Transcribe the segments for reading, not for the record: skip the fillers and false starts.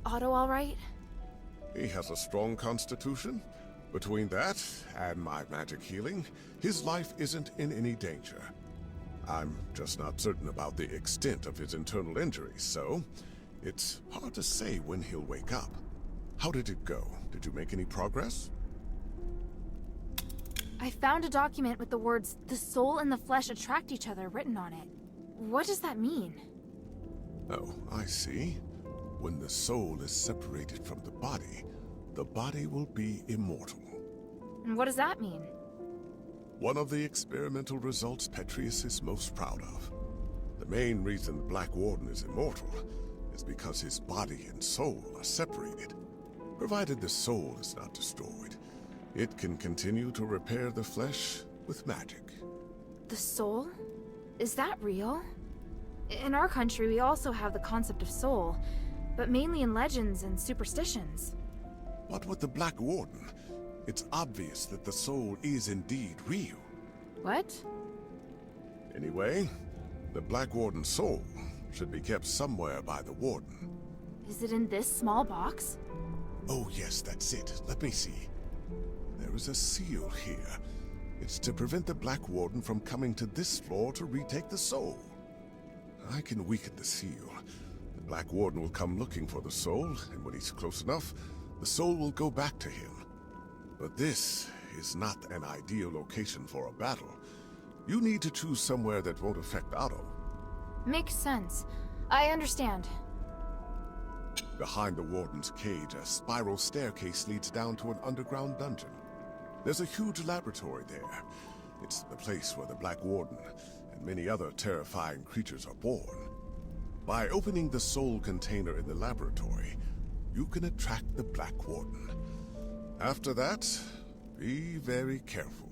Otto all right? He has a strong constitution. Between that and my magic healing, his life isn't in any danger. I'm just not certain about the extent of his internal injuries, so it's hard to say when he'll wake up. How did it go? Did you make any progress? I found a document with the words, "The soul and the flesh attract each other" written on it. What does that mean? Oh, I see. When the soul is separated from the body will be immortal. And what does that mean? One of the experimental results Petrius is most proud of. The main reason the Black Warden is immortal is because his body and soul are separated. Provided the soul is not destroyed, it can continue to repair the flesh with magic. The soul? Is that real? In our country, we also have the concept of soul, but mainly in legends and superstitions. But with the Black Warden, it's obvious that the soul is indeed real. What? Anyway, the Black Warden's soul should be kept somewhere by the Warden. Is it in this small box? Oh yes, that's it. Let me see. There is a seal here. It's to prevent the Black Warden from coming to this floor to retake the soul. I can weaken the seal. The Black Warden will come looking for the soul, and when he's close enough, the soul will go back to him. But this is not an ideal location for a battle. You need to choose somewhere that won't affect Otto. Makes sense. I understand. Behind the Warden's cage, a spiral staircase leads down to an underground dungeon. There's a huge laboratory there. It's the place where the Black Warden and many other terrifying creatures are born. By opening the soul container in the laboratory, you can attract the Black Warden. After that, be very careful.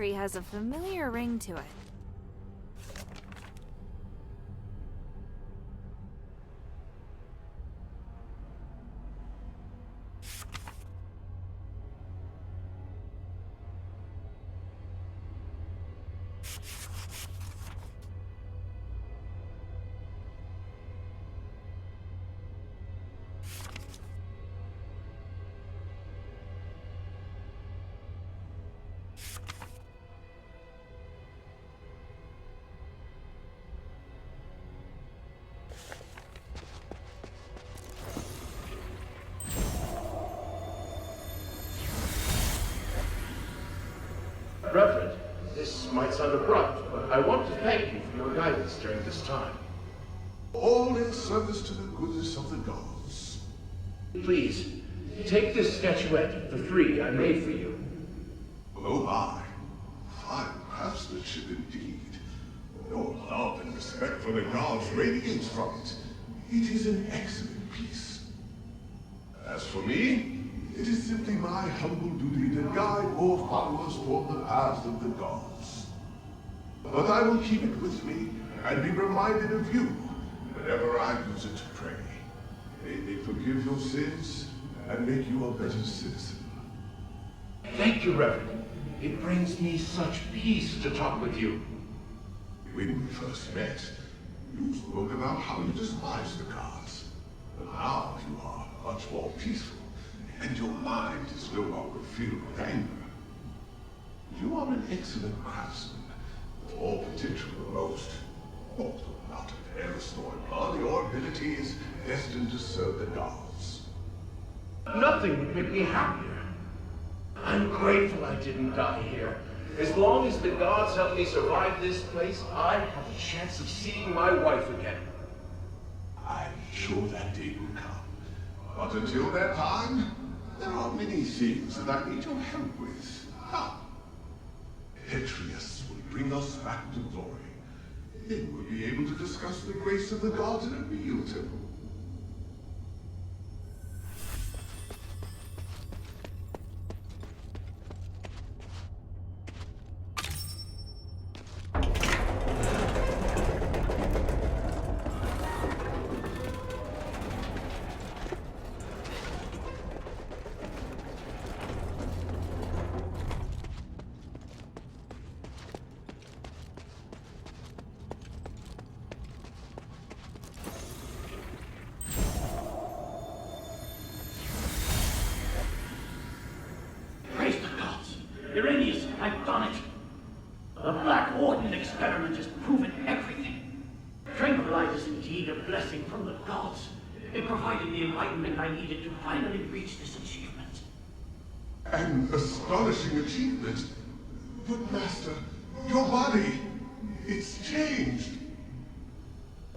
library has a familiar ring to it. Reverend, this might sound abrupt, but I want to thank you for your guidance during this time. All in service to the goodness of the gods. Please, take this statuette, the three I made for you. Oh my, fine craftsmanship indeed. Your love and respect for the gods radiates from it. It is an excellent piece. As for me, it is simply my humble duty to guide more followers toward the paths of the gods. But I will keep it with me and be reminded of you whenever I use it to pray. May they forgive your sins and make you a better citizen. Thank you, Reverend. It brings me such peace to talk with you. When we first met, you spoke about how you despised the gods. But now you are much more peaceful, and your mind is no longer filled with anger. You are an excellent craftsman, with all potential the most. Although not of Eris nor blood, your ability is destined to serve the gods. Nothing would make me happier. I'm grateful I didn't die here. As long as the gods help me survive this place, I have a chance of seeing my wife again. I'm sure that day will come. But until that time, there are many things that I need your help with. Ah, Petrius will bring us back to glory. Then we'll be able to discuss the grace of the gods in a real temple. I've done it. The Black Warden experiment has proven everything. Tranquilize is indeed a blessing from the gods. It provided the enlightenment I needed to finally reach this achievement. An astonishing achievement. But Master, your body, it's changed.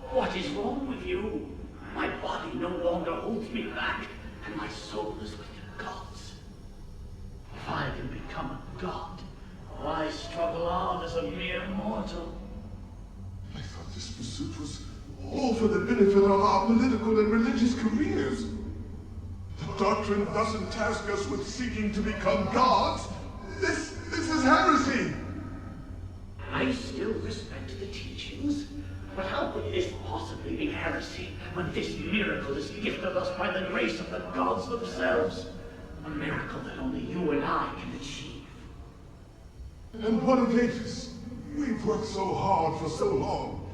What is wrong with you? My body no longer holds me back, and my soul is with the gods. If I can become a god, why struggle on as a mere mortal? I thought this pursuit was all for the benefit of our political and religious careers. The doctrine doesn't task us with seeking to become gods. This is heresy. I still respect the teachings, but how could this possibly be heresy when this miracle is gifted us by the grace of the gods themselves? A miracle that only you and I can achieve. And what of Avis? We've worked so hard for so long.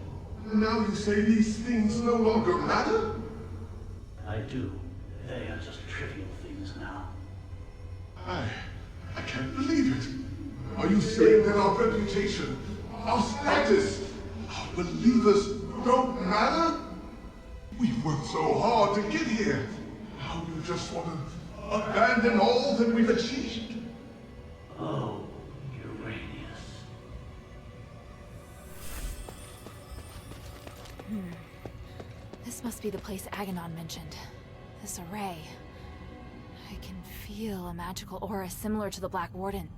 Now you say these things no longer matter? I do. They are just trivial things now. I can't believe it. Are you saying that our reputation, our status, our believers don't matter? We've worked so hard to get here. Now you just want to abandon all that we've achieved? Oh, Uranius. This must be the place Aganon mentioned. This array. I can feel a magical aura similar to the Black Warden.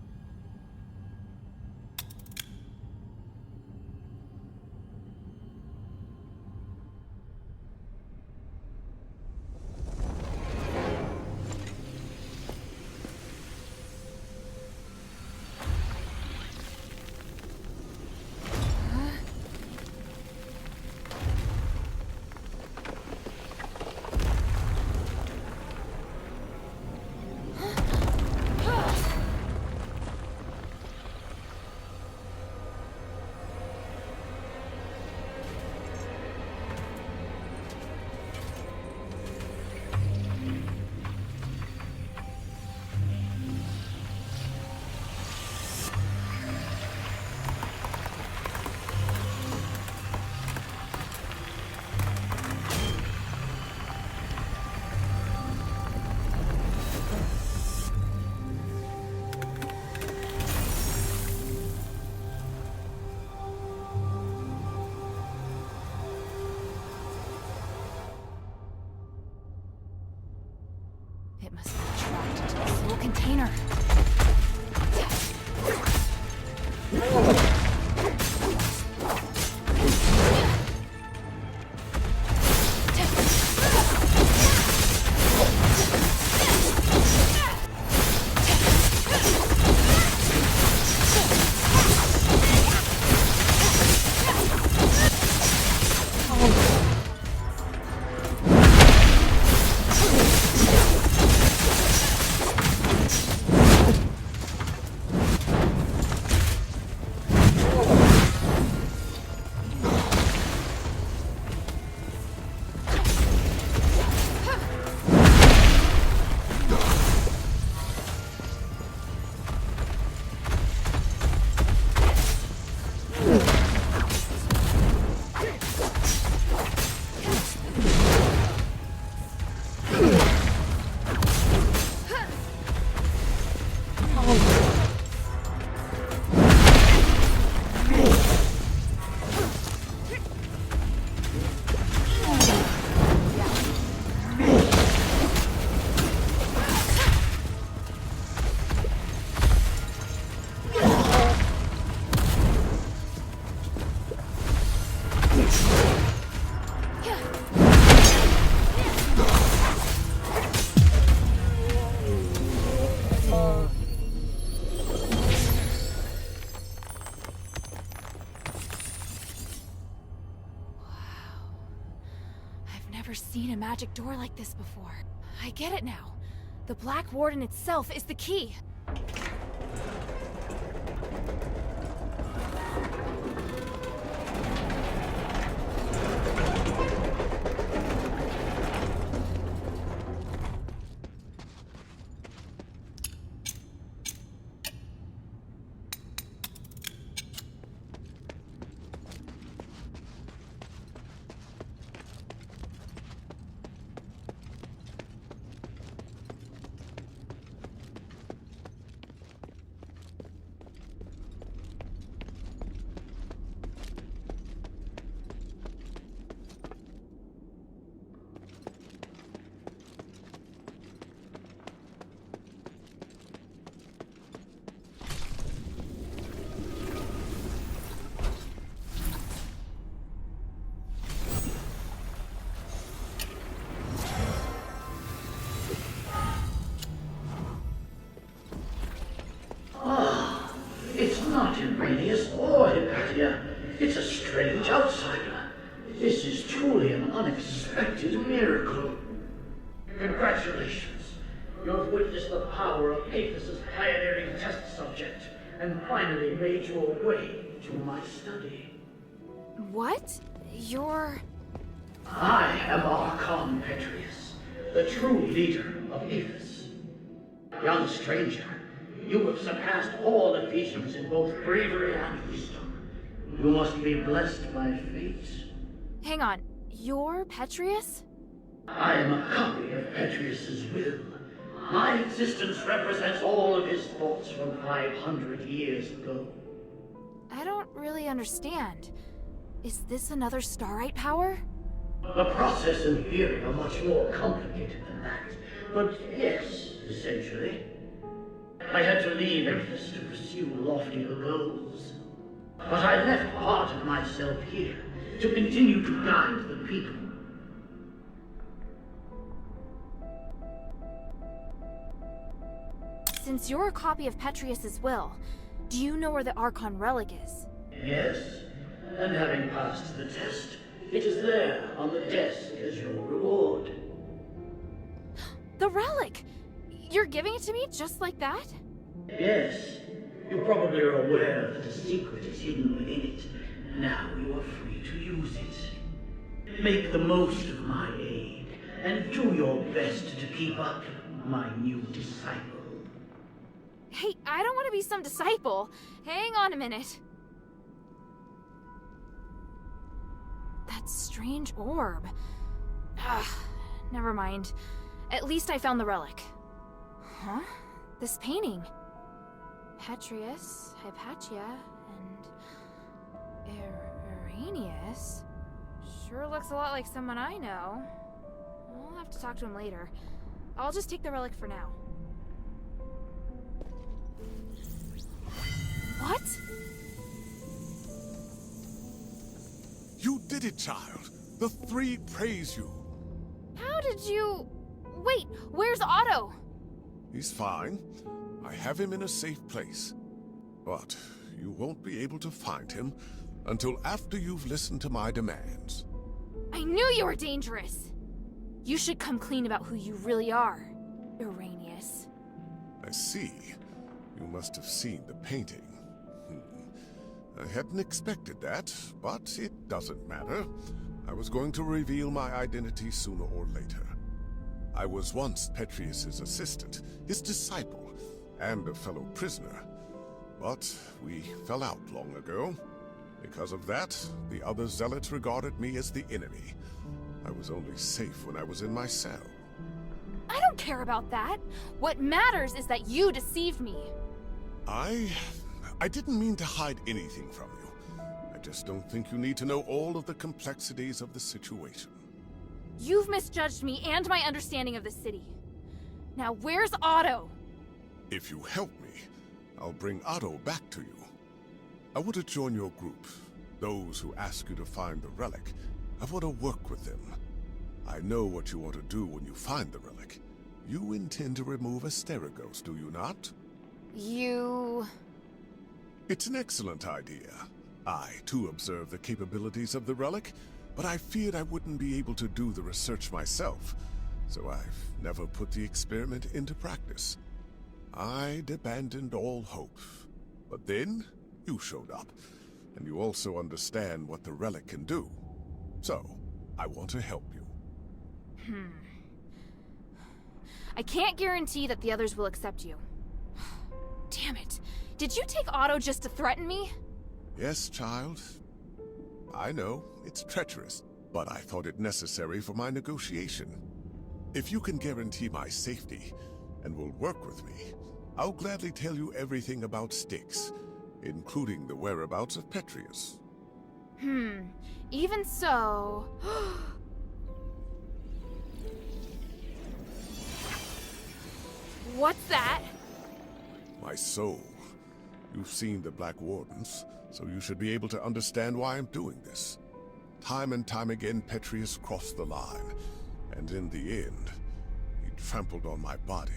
must be trapped into the soul container. Seen a magic door like this before. I get it now. The Black Warden itself is the key. It's a strange outsider. This is truly an unexpected miracle. Congratulations. You have witnessed the power of Aethys' pioneering test subject and finally made your way to my study. What? You're... I am Archon Petrius, the true leader of Aethys. Young stranger, you have surpassed all Ephesians in both bravery and wisdom. You must be blessed by fate. Hang on, you're Petrius? I am a copy of Petrius's will. My existence represents all of his thoughts from 500 years ago. I don't really understand. Is this another Starite power? The process in theory are much more complicated than that. But yes, essentially. I had to leave Aethys to pursue loftier goals. But I left part of myself here to continue to guide the people. Since you're a copy of Petrius's will, do you know where the Archon relic is? Yes, and having passed the test, it is there on the desk as your reward. The relic! You're giving it to me just like that? Yes. You probably are aware that a secret is hidden within it. Now you are free to use it. Make the most of my aid, and do your best to keep up, my new disciple. Hey, I don't want to be some disciple. Hang on a minute. That strange orb. Ugh, never mind. At least I found the relic. Huh? This painting. Petrius, Hypatia, and Arrhenius. Sure looks a lot like someone I know. I'll have to talk to him later. I'll just take the relic for now. What? You did it, child. The three praise you. How did you... Wait, where's Otto? He's fine. I have him in a safe place. But you won't be able to find him until after you've listened to my demands. I knew you were dangerous. You should come clean about who you really are, Irenaeus. I see. You must have seen the painting. I hadn't expected that, but it doesn't matter. I was going to reveal my identity sooner or later. I was once Petrius's assistant, his disciple, and a fellow prisoner. But we fell out long ago. Because of that, the other zealots regarded me as the enemy. I was only safe when I was in my cell. I don't care about that. What matters is that you deceived me. I didn't mean to hide anything from you. I just don't think you need to know all of the complexities of the situation. You've misjudged me and my understanding of the city. Now where's Otto? If you help me, I'll bring Otto back to you. I want to join your group. Those who ask you to find the relic. I want to work with them. I know what you want to do when you find the relic. You intend to remove Asterigos, do you not? You... It's an excellent idea. I, too, observe the capabilities of the relic, but I feared I wouldn't be able to do the research myself, so I've never put the experiment into practice. I'd abandoned all hope. But then, you showed up, and you also understand what the relic can do. So, I want to help you. I can't guarantee that the others will accept you. Damn it. Did you take Otto just to threaten me? Yes, child. I know, it's treacherous, but I thought it necessary for my negotiation. If you can guarantee my safety, and will work with me, I'll gladly tell you everything about Styx, including the whereabouts of Petrius. Even so... What's that? My soul. You've seen the Black Wardens, so you should be able to understand why I'm doing this. Time and time again, Petrius crossed the line, and in the end, he trampled on my body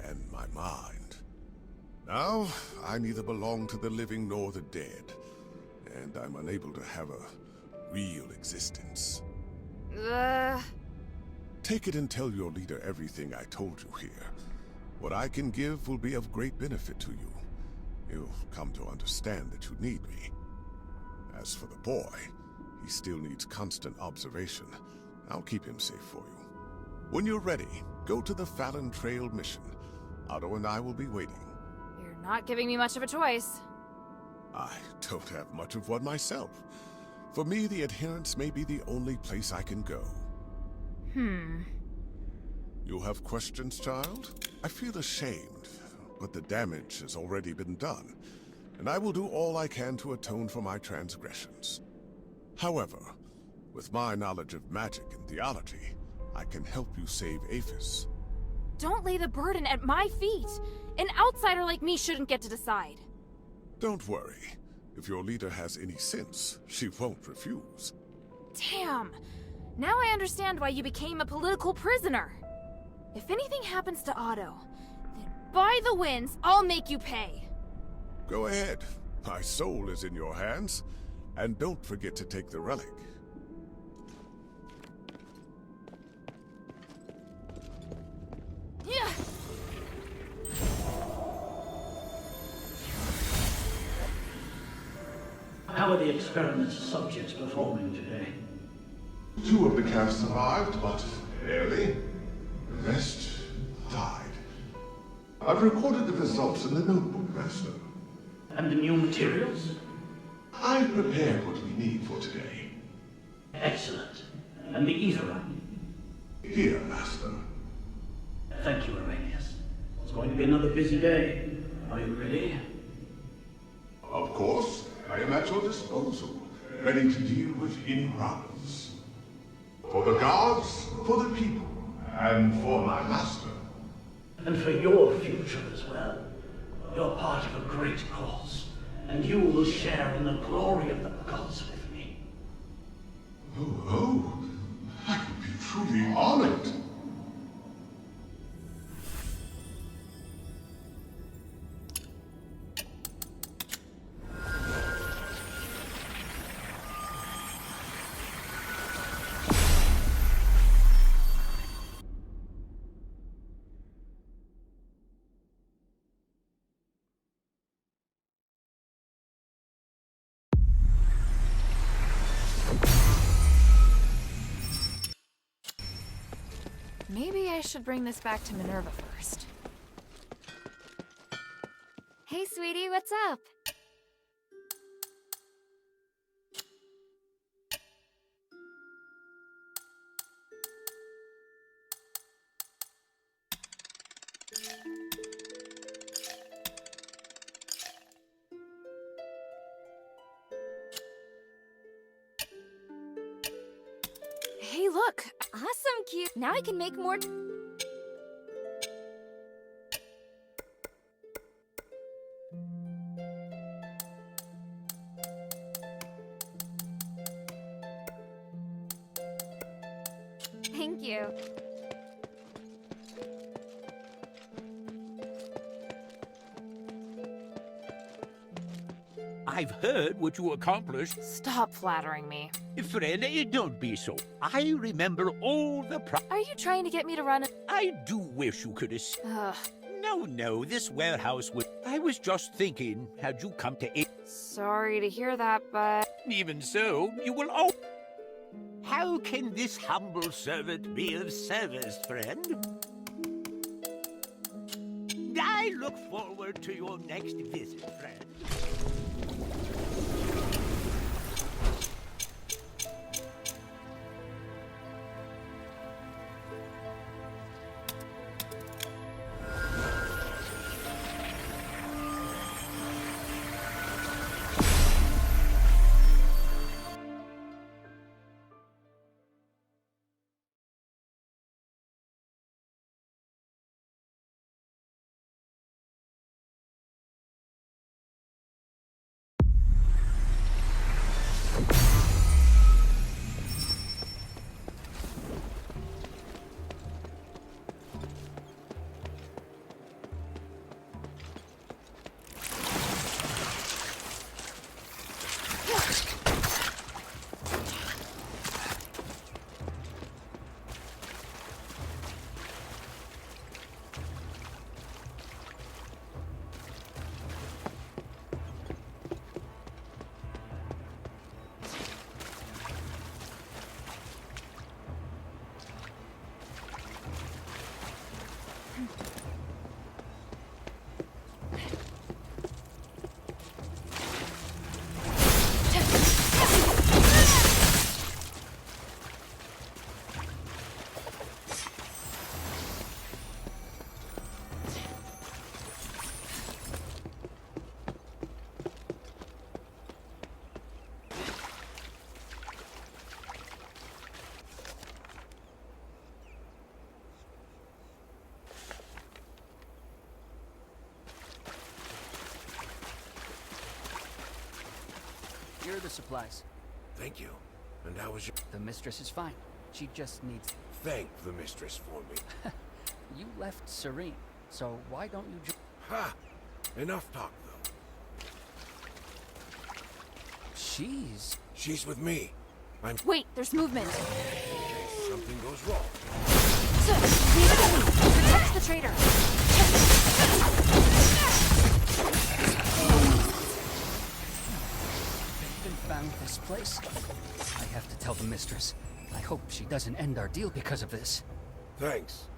and my mind. Now, I neither belong to the living nor the dead, and I'm unable to have a real existence. Take it and tell your leader everything I told you here. What I can give will be of great benefit to you. You'll come to understand that you need me. As for the boy, he still needs constant observation. I'll keep him safe for you. When you're ready, go to the Fallon Trail mission. Otto and I will be waiting. You're not giving me much of a choice. I don't have much of one myself. For me, the Adherents may be the only place I can go. You have questions, child? I feel ashamed, but the damage has already been done, and I will do all I can to atone for my transgressions. However, with my knowledge of magic and theology, I can help you save Aphis. Don't lay the burden at my feet. An outsider like me shouldn't get to decide. Don't worry. If your leader has any sense, she won't refuse. Damn. Now I understand why you became a political prisoner. If anything happens to Otto, then by the winds, I'll make you pay. Go ahead. My soul is in your hands. And don't forget to take the relic. Yeah. How are the experiment's subjects performing today? 2 of the cast survived, but barely. The rest died. I've recorded the results in the notebook, Master. And the new materials? I've prepared what we need for today. Excellent. And the ether? Here, Master. Thank you, Irenaeus. It's going to be another busy day. Are you ready? Of course, I am at your disposal, ready to deal with any problems. For the gods, for the people, And for my master. And for your future as well. You're part of a great cause, and you will share in the glory of the gods with me. Oh, I would be truly honored. Maybe I should bring this back to Minerva first. Hey, sweetie, what's up? Hey, look! Awesome, cute. Now I can make more. Thank you. I've heard what you accomplished. Stop flattering me. Friend, don't be so. I remember all the Are you trying to get me to run a— I do wish you could have... Ugh. No, this warehouse would... I was just thinking, had you come to it... Sorry to hear that, but... Even so, you will all... How can this humble servant be of service, friend? I look forward to your next visit, friend. Here are the supplies. Thank you. And how was your... The mistress is fine. She just needs... Thank the mistress for me. You left Serene, so why don't you Ha! Enough talk, though. She's with me. Wait, there's movement! In case something goes wrong. Leave it to me! Protect the traitor! Even found this place. I have to tell the mistress. I hope she doesn't end our deal because of this. Thanks.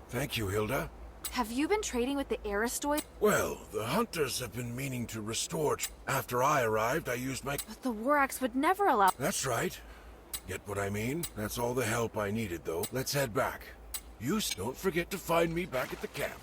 Thank you, Hilda. Have you been trading with the Aristoid? Well, the hunters have been meaning to restore... After I arrived, I used my... But the War Axe would never allow— That's right. Get what I mean? That's all the help I needed, though. Let's head back. You don't forget to find me back at the camp.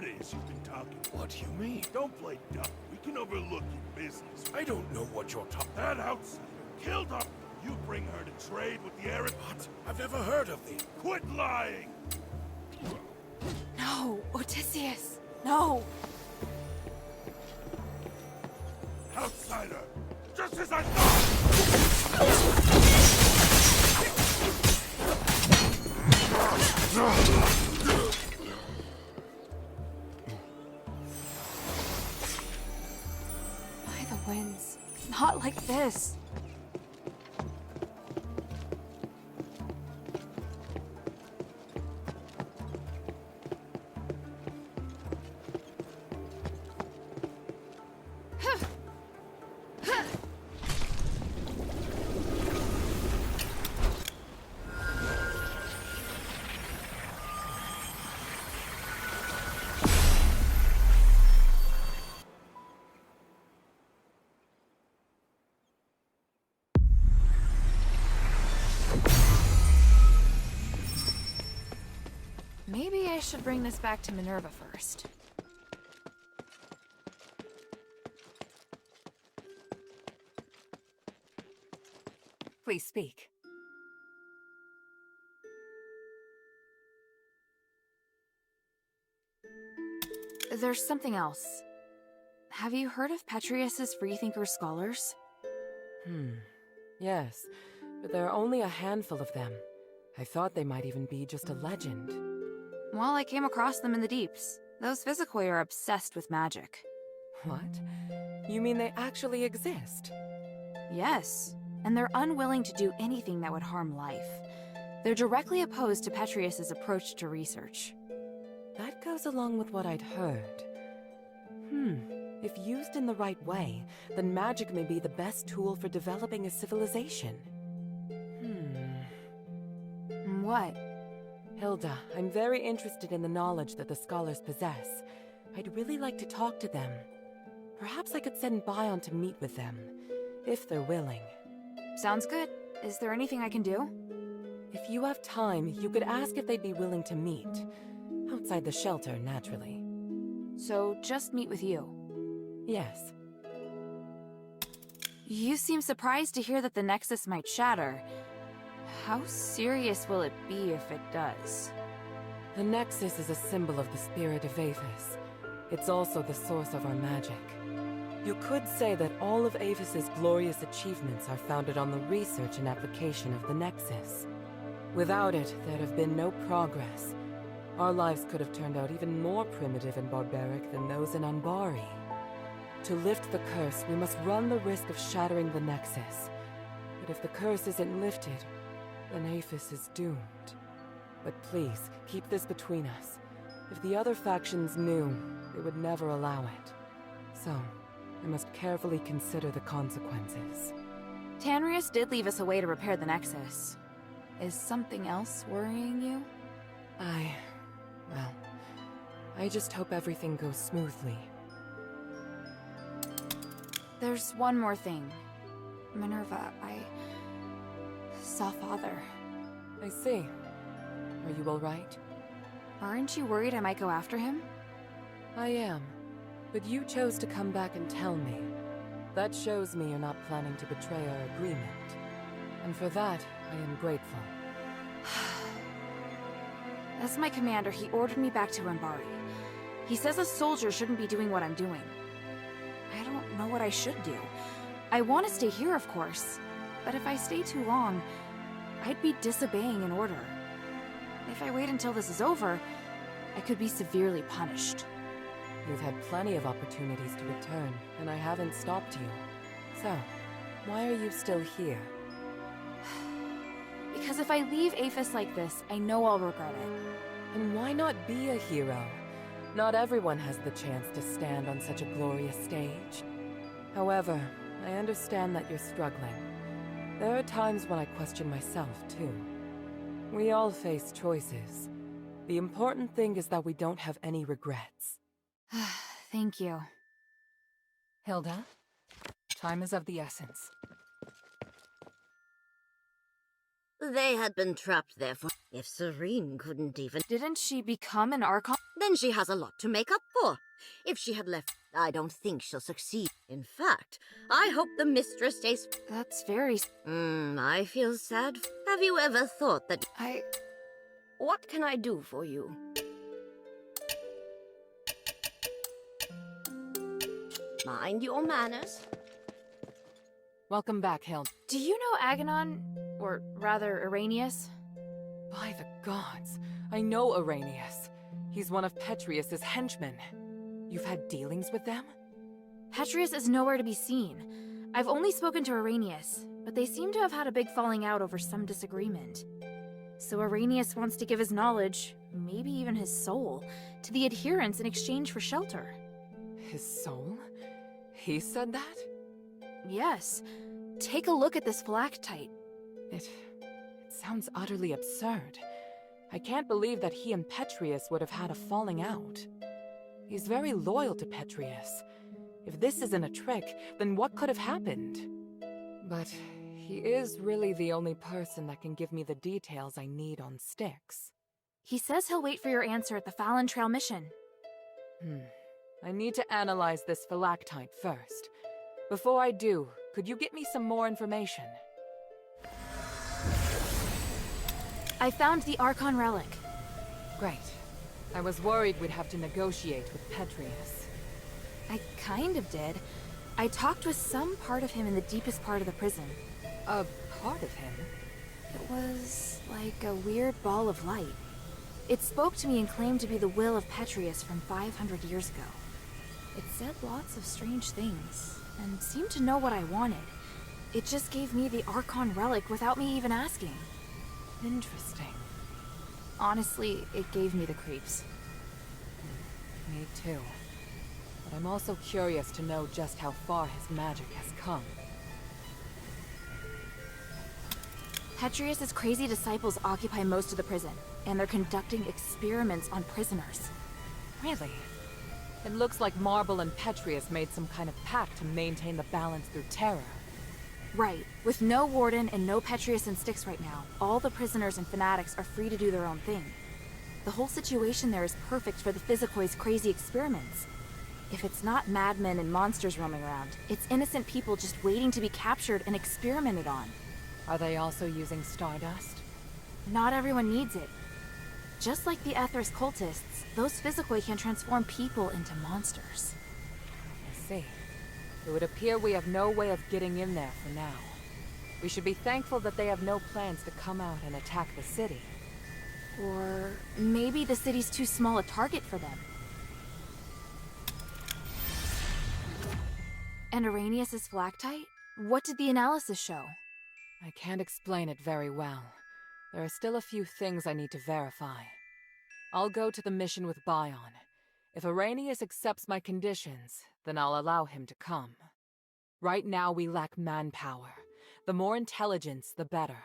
it is you've been talking. What do you mean? Don't play dumb. We can overlook your business. I don't know what you're talking. That outsider killed her. You bring her to trade with the Arab. What? I've never heard of thee. Quit lying. No, Odysseus. No. Outsider. Just as I thought. By the winds. Not like this. Maybe I should bring this back to Minerva first. Please speak. There's something else. Have you heard of Petrius's freethinker scholars? Yes, but there are only a handful of them. I thought they might even be just a legend. Well, I came across them in the deeps. Those Physicoi are obsessed with magic. What? You mean they actually exist? Yes, and they're unwilling to do anything that would harm life. They're directly opposed to Petrius's approach to research. That goes along with what I'd heard. If used in the right way, then magic may be the best tool for developing a civilization. What? Hilda, I'm very interested in the knowledge that the scholars possess. I'd really like to talk to them. Perhaps I could send Bion to meet with them, if they're willing. Sounds good. Is there anything I can do? If you have time, you could ask if they'd be willing to meet. Outside the shelter, naturally. So, just meet with you? Yes. You seem surprised to hear that the Nexus might shatter. How serious will it be if it does? The Nexus is a symbol of the spirit of Aphis. It's also the source of our magic. You could say that all of Aphis's glorious achievements are founded on the research and application of the Nexus. Without it, there'd have been no progress. Our lives could have turned out even more primitive and barbaric than those in Anbari. To lift the curse, we must run the risk of shattering the Nexus. But if the curse isn't lifted, then Aphis is doomed. But please, keep this between us. If the other factions knew, they would never allow it. So, I must carefully consider the consequences. Tanrius did leave us a way to repair the Nexus. Is something else worrying you? Well, I just hope everything goes smoothly. There's one more thing. Minerva, I saw Father. I see. Are you all right? Aren't you worried I might go after him? I am. But you chose to come back and tell me. That shows me you're not planning to betray our agreement. And for that, I am grateful. As my commander, he ordered me back to Anbari. He says a soldier shouldn't be doing what I'm doing. I don't know what I should do. I want to stay here, of course. But if I stay too long, I'd be disobeying an order. If I wait until this is over, I could be severely punished. You've had plenty of opportunities to return, and I haven't stopped you. So, why are you still here? Because if I leave Aphis like this, I know I'll regret it. And why not be a hero? Not everyone has the chance to stand on such a glorious stage. However, I understand that you're struggling. There are times when I question myself, too. We all face choices. The important thing is that we don't have any regrets. Thank you. Hilda, time is of the essence. They had been trapped there for... If Serene couldn't even... Didn't she become an Archon? Then she has a lot to make up for. If she had left, I don't think she'll succeed. In fact, I hope the mistress stays... That's very... I feel sad. Have you ever thought that... I... What can I do for you? Mind your manners. Welcome back, Hild. Do you know Aganon? Or rather, Arrhenius? By the gods, I know Arrhenius. He's one of Petrius's henchmen. You've had dealings with them? Petrius is nowhere to be seen. I've only spoken to Arrhenius, but they seem to have had a big falling out over some disagreement. So Arrhenius wants to give his knowledge, maybe even his soul, to the adherents in exchange for shelter. His soul? He said that? Yes. Take a look at this phylactite. It sounds utterly absurd. I can't believe that he and Petrius would have had a falling out. He's very loyal to Petrius. If this isn't a trick, then what could have happened? But he is really the only person that can give me the details I need on Styx. He says he'll wait for your answer at the Fallon Trail mission. I need to analyze this phylactite first. Before I do, could you get me some more information? I found the Archon relic. Great. I was worried we'd have to negotiate with Petrius. I kind of did. I talked with some part of him in the deepest part of the prison. A part of him? It was like a weird ball of light. It spoke to me and claimed to be the will of Petrius from 500 years ago. It said lots of strange things, and seemed to know what I wanted. It just gave me the Archon relic without me even asking. Interesting. Honestly, it gave me the creeps. Me too. But I'm also curious to know just how far his magic has come. Petrius's crazy disciples occupy most of the prison, and they're conducting experiments on prisoners. Really? It looks like Marble and Petrius made some kind of pact to maintain the balance through terror. Right. With no warden and no Petrius and Styx right now, all the prisoners and fanatics are free to do their own thing. The whole situation there is perfect for the Physicoid's crazy experiments. If it's not madmen and monsters roaming around, it's innocent people just waiting to be captured and experimented on. Are they also using stardust? Not everyone needs it. Just like the Ethers cultists, those Physicoid can transform people into monsters. I see. It would appear we have no way of getting in there for now. We should be thankful that they have no plans to come out and attack the city. Or maybe the city's too small a target for them. And Arrhenius' phylactite? What did the analysis show? I can't explain it very well. There are still a few things I need to verify. I'll go to the mission with Bion. If Arrhenius accepts my conditions, then I'll allow him to come. Right now we lack manpower. The more intelligence, the better.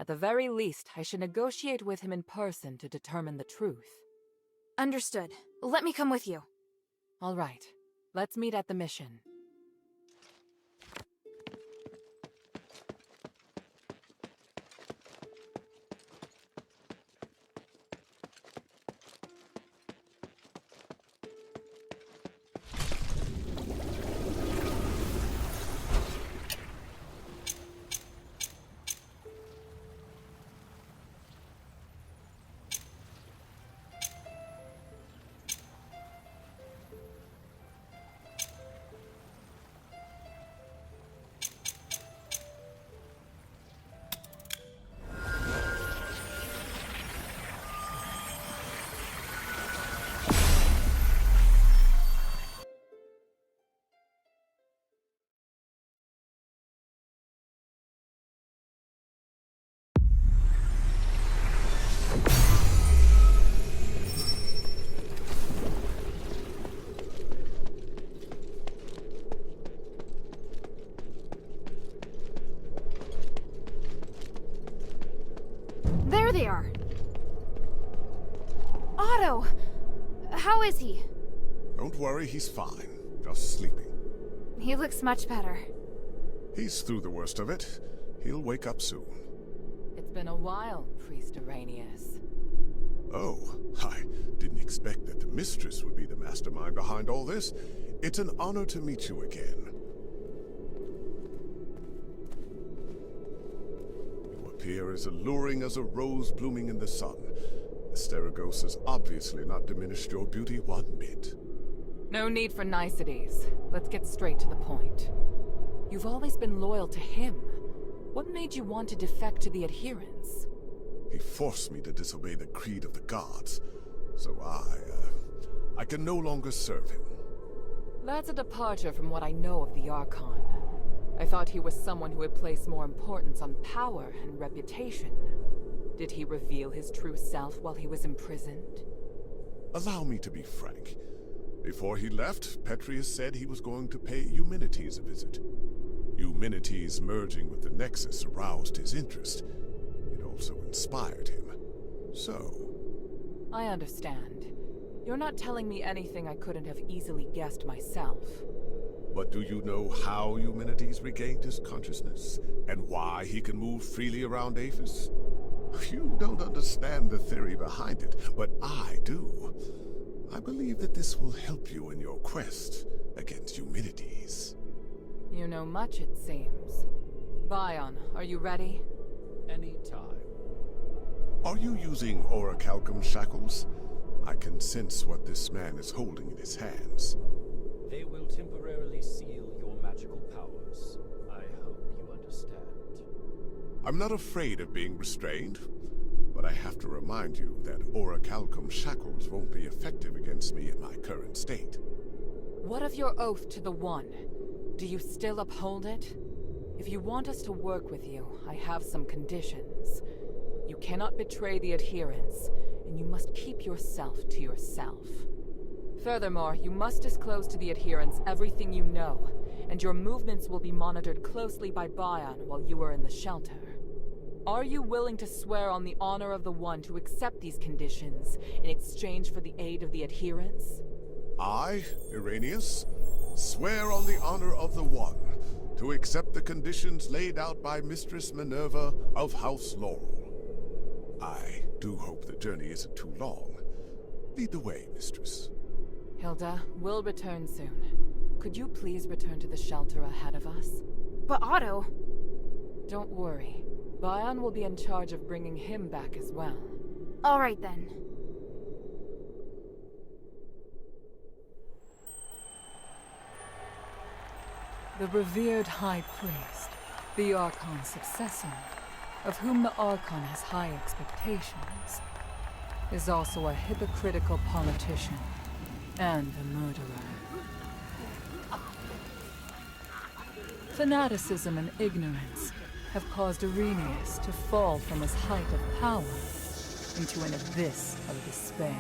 At the very least, I should negotiate with him in person to determine the truth. Understood. Let me come with you. All right. Let's meet at the mission. There they are! Otto! How is he? Don't worry, he's fine. Just sleeping. He looks much better. He's through the worst of it. He'll wake up soon. It's been a while, Priest Arrhenius. Oh, I didn't expect that the mistress would be the mastermind behind all this. It's an honor to meet you again. You appear as alluring as a rose blooming in the sun. Asterigos has obviously not diminished your beauty one bit. No need for niceties. Let's get straight to the point. You've always been loyal to him. What made you want to defect to the adherents? He forced me to disobey the creed of the gods, so I can no longer serve him. That's a departure from what I know of the Archon. I thought he was someone who would place more importance on power and reputation. Did he reveal his true self while he was imprisoned? Allow me to be frank. Before he left, Petrius said he was going to pay Eumenides a visit. Eumenides merging with the Nexus aroused his interest. It also inspired him. So... I understand. You're not telling me anything I couldn't have easily guessed myself. But do you know how Eumenides regained his consciousness? And why he can move freely around Aphis? You don't understand the theory behind it, but I do. I believe that this will help you in your quest against Eumenides. You know much, it seems. Bion, are you ready? Any time. Are you using orichalcum shackles? I can sense what this man is holding in his hands. They will temporarily seal your magical powers. I hope you understand. I'm not afraid of being restrained, but I have to remind you that orichalcum shackles won't be effective against me in my current state. What of your oath to the One? Do you still uphold it? If you want us to work with you, I have some conditions. You cannot betray the adherents, and you must keep yourself to yourself. Furthermore, you must disclose to the adherents everything you know, and your movements will be monitored closely by Bion while you are in the shelter. Are you willing to swear on the honor of the One to accept these conditions in exchange for the aid of the adherents? I, Irenaeus, swear on the honor of the One to accept the conditions laid out by Mistress Minerva of House Laurel. I do hope the journey isn't too long. Lead the way, Mistress. Hilda, we'll return soon. Could you please return to the shelter ahead of us? But Otto... Don't worry. Bion will be in charge of bringing him back as well. All right then. The revered High Priest, the Archon's successor, of whom the Archon has high expectations, is also a hypocritical politician and a murderer. Fanaticism and ignorance have caused Irenaeus to fall from his height of power into an abyss of despair.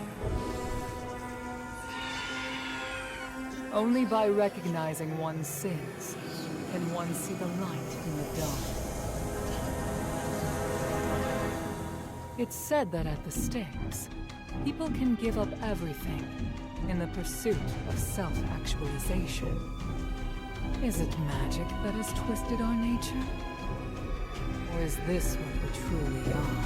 Only by recognizing one's sins can one see the light in the dark. It's said that at the stakes, people can give up everything in the pursuit of self-actualization. Is it magic that has twisted our nature? Or is this what we truly are?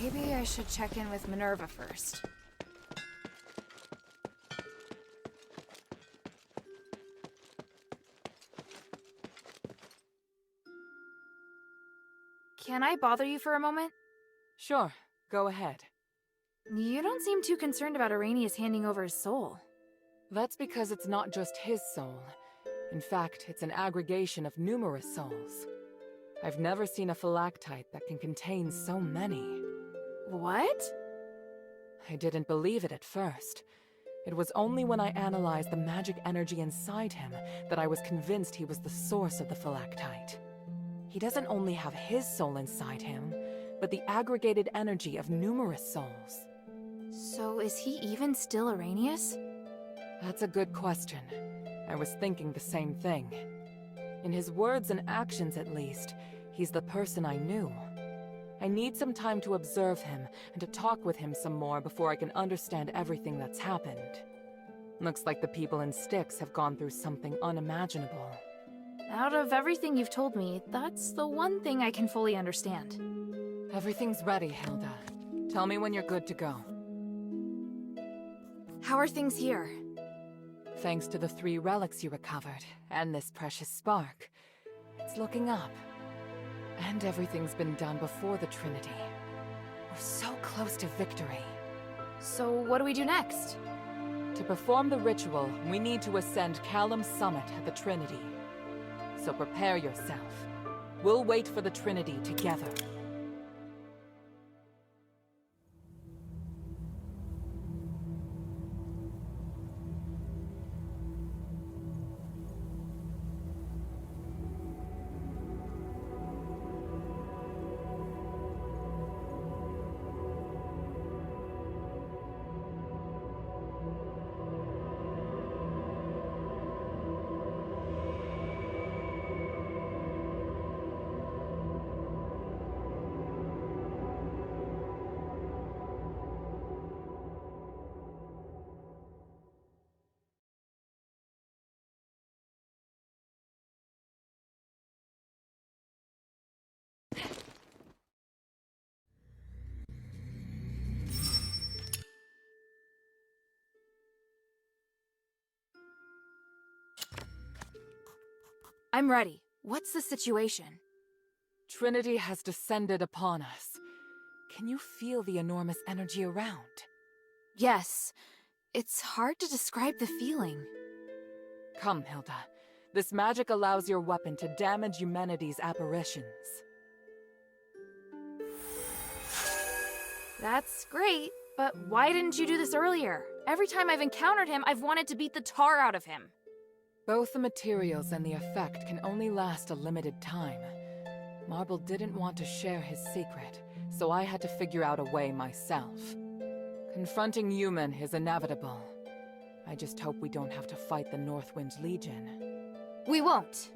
Maybe I should check in with Minerva first. Can I bother you for a moment? Sure, go ahead. You don't seem too concerned about Irenaeus handing over his soul. That's because it's not just his soul. In fact, it's an aggregation of numerous souls. I've never seen a phylactite that can contain so many. What? I didn't believe it at first. It was only when I analyzed the magic energy inside him that I was convinced he was the source of the phylactite. He doesn't only have his soul inside him, but the aggregated energy of numerous souls. So is he even still Arrhenius? That's a good question. I was thinking the same thing. In his words and actions, at least, he's the person I knew. I need some time to observe him and to talk with him some more before I can understand everything that's happened. Looks like the people in Styx have gone through something unimaginable. Out of everything you've told me, that's the one thing I can fully understand. Everything's ready, Hilda. Tell me when you're good to go. How are things here? Thanks to the 3 relics you recovered, and this precious spark, it's looking up. And everything's been done before the Trinity. We're so close to victory. So what do we do next? To perform the ritual, we need to ascend Callum's summit at the Trinity. So prepare yourself. We'll wait for the Trinity together. I'm ready. What's the situation? Trinity has descended upon us. Can you feel the enormous energy around? Yes. It's hard to describe the feeling. Come, Hilda. This magic allows your weapon to damage humanity's apparitions. That's great, but why didn't you do this earlier? Every time I've encountered him, I've wanted to beat the tar out of him. Both the materials and the effect can only last a limited time. Marble didn't want to share his secret, so I had to figure out a way myself. Confronting human is inevitable. I just hope we don't have to fight the Northwind Legion. We won't.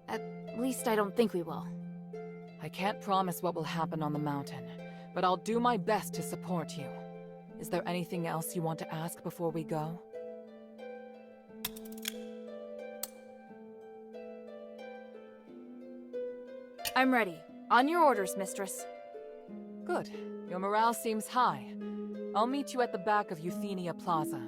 At least I don't think we will. I can't promise what will happen on the mountain, but I'll do my best to support you. Is there anything else you want to ask before we go? I'm ready. On your orders, mistress. Good. Your morale seems high. I'll meet you at the back of Euthenia Plaza.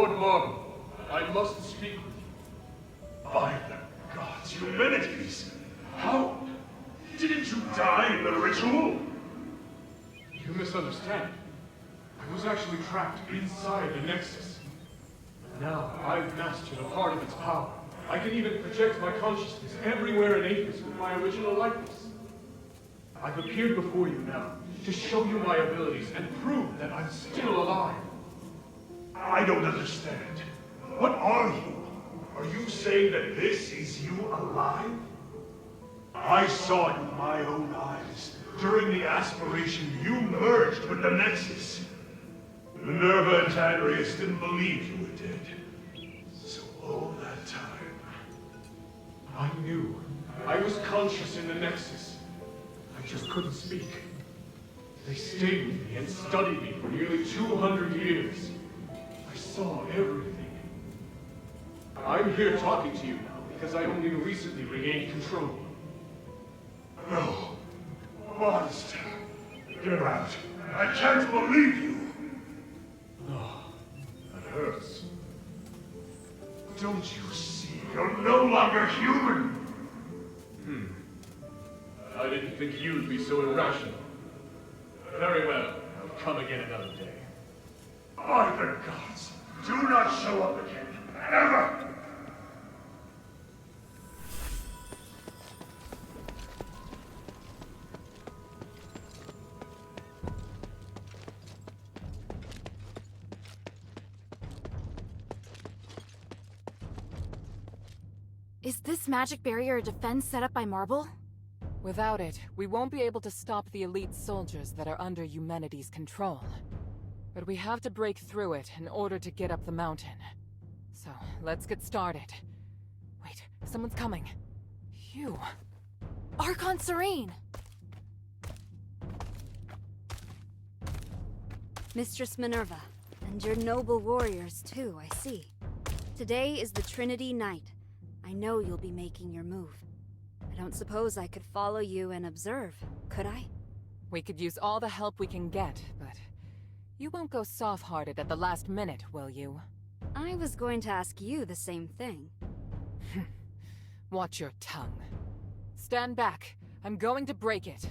Lord Marble, I must speak with you. By the gods, Eumenides! How? Didn't you die in the ritual? You misunderstand. I was actually trapped inside the Nexus. Now I've mastered a part of its power. I can even project my consciousness everywhere in Athos with my original likeness. I've appeared before you now to show you my abilities and prove that I'm still alive. I don't understand. What are you? Are you saying that this is you alive? I saw it with my own eyes. During the aspiration, you merged with the Nexus. Minerva and Tiberius didn't believe you were dead. So all that time, I knew. I was conscious in the Nexus. I just couldn't speak. They stayed with me and studied me for nearly 200 years. I saw everything. I'm here talking to you now because I only recently regained control. No. Monster. Get out. I can't believe you. Oh, that hurts. Don't you see? You're no longer human. I didn't think you'd be so irrational. Very well. I'll come again another day. By the gods, do not show up again. Ever! Is this magic barrier a defense set up by Marble? Without it, we won't be able to stop the elite soldiers that are under Eumenides' control. But we have to break through it in order to get up the mountain. So, let's get started. Wait, someone's coming. You. Archon Serene! Mistress Minerva, and your noble warriors too, I see. Today is the Trinity Night. I know you'll be making your move. I don't suppose I could follow you and observe, could I? We could use all the help we can get, but you won't go soft-hearted at the last minute, will you? I was going to ask you the same thing. Watch your tongue. Stand back. I'm going to break it.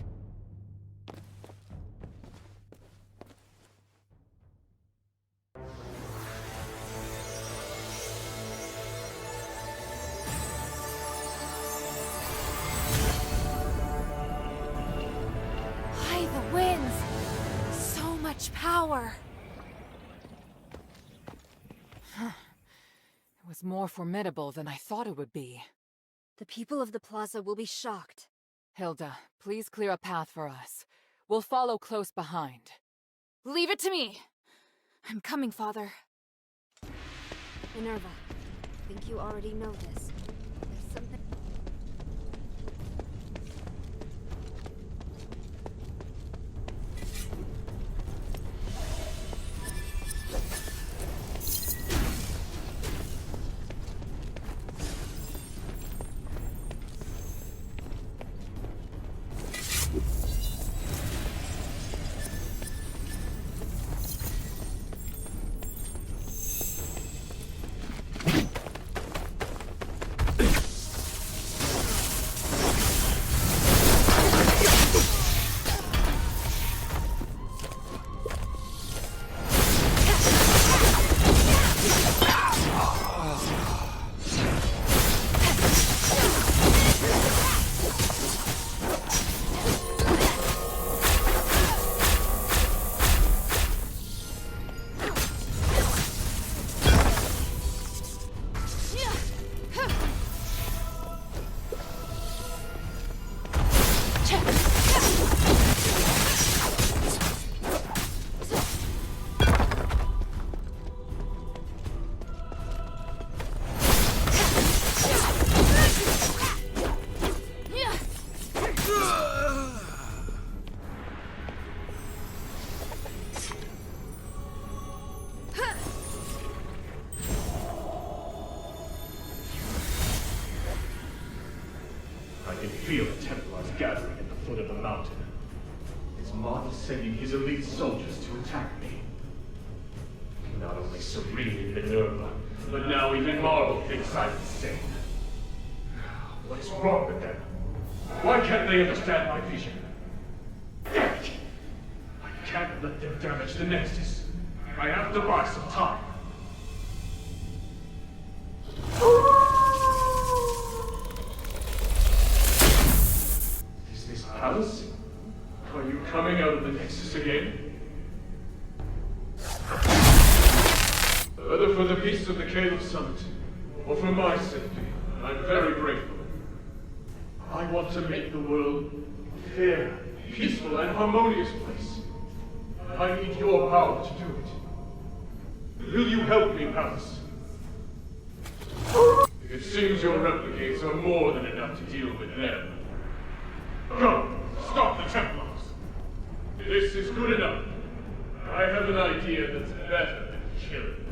Power! It was more formidable than I thought it would be. The people of the plaza will be shocked. Hilda, please clear a path for us. We'll follow close behind. Leave it to me! I'm coming, Father. Minerva, I think you already know this. There's something... Feel the Templars gathering at the foot of the mountain. Is Mod sending his elite soldiers to attack me? Not only serene Minerva, but now even Marvel thinks I'm insane. What's wrong with them? Why can't they understand my vision? Damn it! I can't let them damage the Nexus. I have to buy some time. Is this Alice? Are you coming out of the Nexus again? Whether for the peace of the Caleb Summit, or for my safety, I'm very grateful. I want to make the world a fair, peaceful, and harmonious place. I need your power to do it. Will you help me, Pallas? It seems your replicates are more than enough to deal with them. Go! Stop the Templars! This is good enough. I have an idea that's better than killing.